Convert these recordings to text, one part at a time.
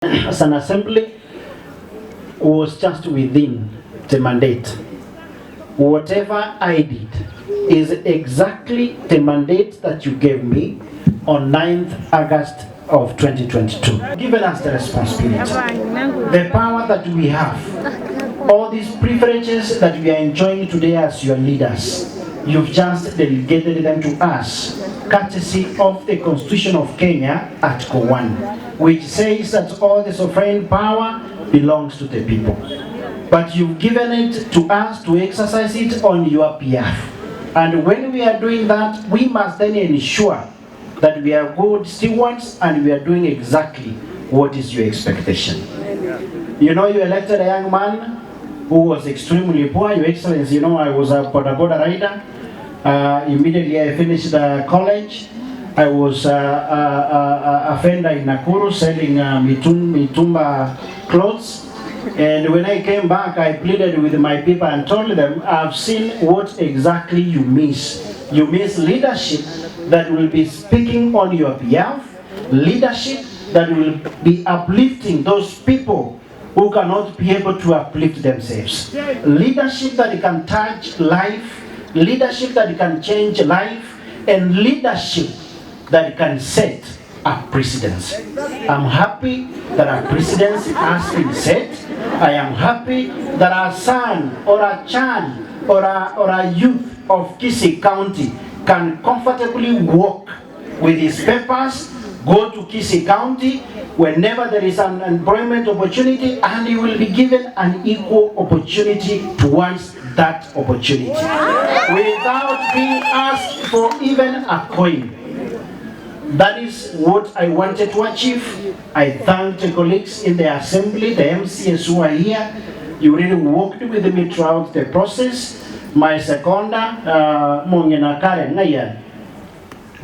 as an assembly was just within the mandate. Whatever I did is exactly the mandate that you gave me on 9th August of 2022. Given us the responsibility, the power that we have, all these privileges that we are enjoying today as your leaders, you've just delegated them to us, courtesy of the Constitution of Kenya, Article 1, which says that all the sovereign power belongs to the people. But you've given it to us to exercise it on your behalf. And when we are doing that, we must then ensure that we are good stewards and we are doing exactly what is your expectation. You know, you elected a young man who was extremely poor. Your Excellency, you know, I was a boda rider. Immediately I finished college. I was a vendor in Nakuru selling mitumba clothes. And when I came back, I pleaded with my people and told them, I've seen what exactly you miss. You miss leadership that will be speaking on your behalf, leadership that will be uplifting those people who cannot be able to uplift themselves, leadership that can touch life, leadership that can change life, and leadership that can set a precedence. I'm happy that our precedence has been set. I am happy that our son or a child or a youth of Kisii County can comfortably walk with his papers, go to Kisii County whenever there is an employment opportunity, and he will be given an equal opportunity towards that opportunity without being asked for even a coin. That is what I wanted to achieve. I thank the colleagues in the assembly, the MCAs who are here. You really worked with me throughout the process. My seconder, Mungena Karen Naya.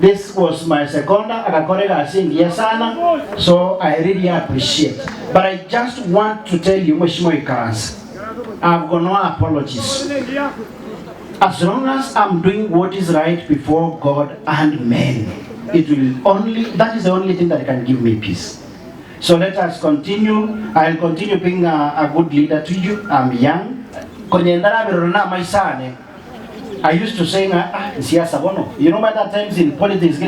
This was my seconder, Akakorega Singia Sana, so I really appreciate. But I just want to tell you, Mheshimiwa Ikaransa, I've got no apologies. As long as I'm doing what is right before God and men, it will only, that is the only thing that can give me peace. So let us continue. I'll continue being a good leader to you. I'm young. I used to say, you know, by that times in politics,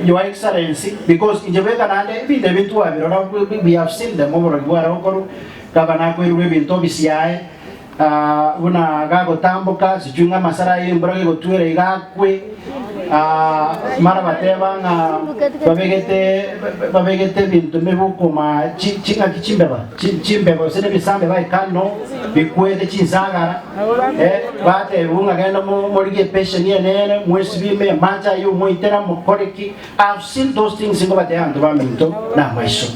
Your Excellency, because in Jamaica we have seen them over Governor BCI, una gago tamboka, sijunga masara imbrage go tuere igakwe, marabateba na babegete bintu mebu kuma chinga chimbeba sene bisambe bai kano bikwede chinzagara bate unga genda morige pension yene mwesi bime manja yo moitera mokoreki. I've seen those things in Bate and Baminto na maisho,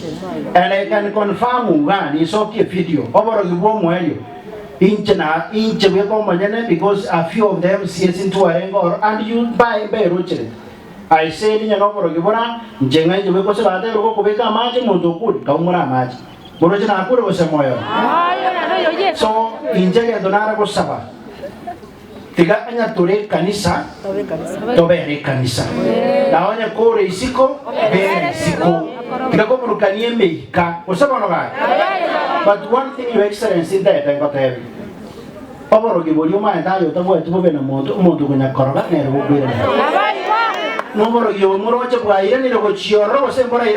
and I can confirm ngani isoki video oboro gibo mwelio inche weko manyane, because a few of them see into Arengo and you buy roche. I say in an over Gibora, Jenga weko sabate go kubeka maji motokuri kaumura maji borojana akure was moyo. So inje donara go saba tiga anya tore kanisa tobere kanisa naonya kore isiko bere isiko tiga go burukanie meika osaba no ga. But one thing, Your Excellency, that I got heavy. Over the volume, I tell you, the word to be a motor when a correct never will be. No more you, more of why you know what your rose and what I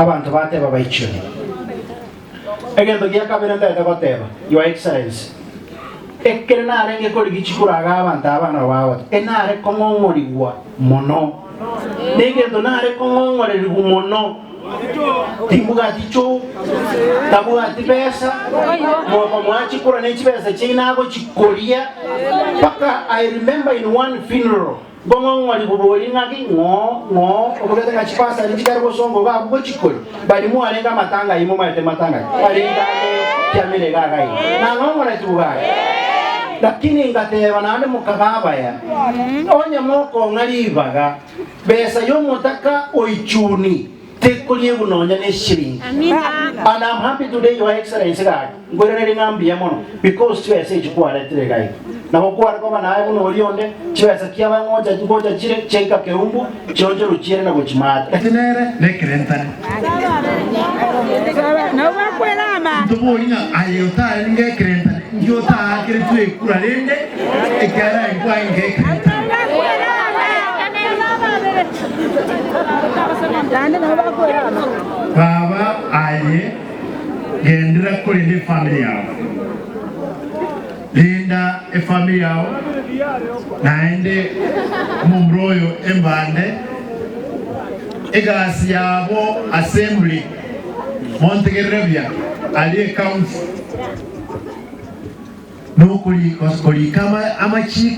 want to whatever by children. Again, the Yakaban and whatever, Your Excellency. Ekenare che quelli che ci andavano a enare con un mono. Nege donare con un mono. Timbugati cho, tabuati pesa, moachi kura nechi pesa, china go chikoria. Paka, I remember in one funeral, Gomon wali buboli ngaki ngo, obogete ngachipasa nchikari bosongo ga bugo chikori. Bali mu alenga matanga imo mate matanga. Alenga kiamele gaga hii. Na ngongo na tugai. Lakini ngate wanade mukagaba ya. Onya moko ngalibaga. Besa yo mutaka oichuni. take you no shilling. And I'm happy today, Your Excellency, because to say you quality guy. Now, what I will know to as a Kiavan to go to check up Keumbu, Georgia Luciana, which mad. The boy, I and get Crenton, you are to a Kuralende, a Kara and Quine. Baba, I Gendra Kurindi family. Linda e famiglia naende Mumbroyo embande egasiabo assembly Montegerebia ali council no kuli kama amachiko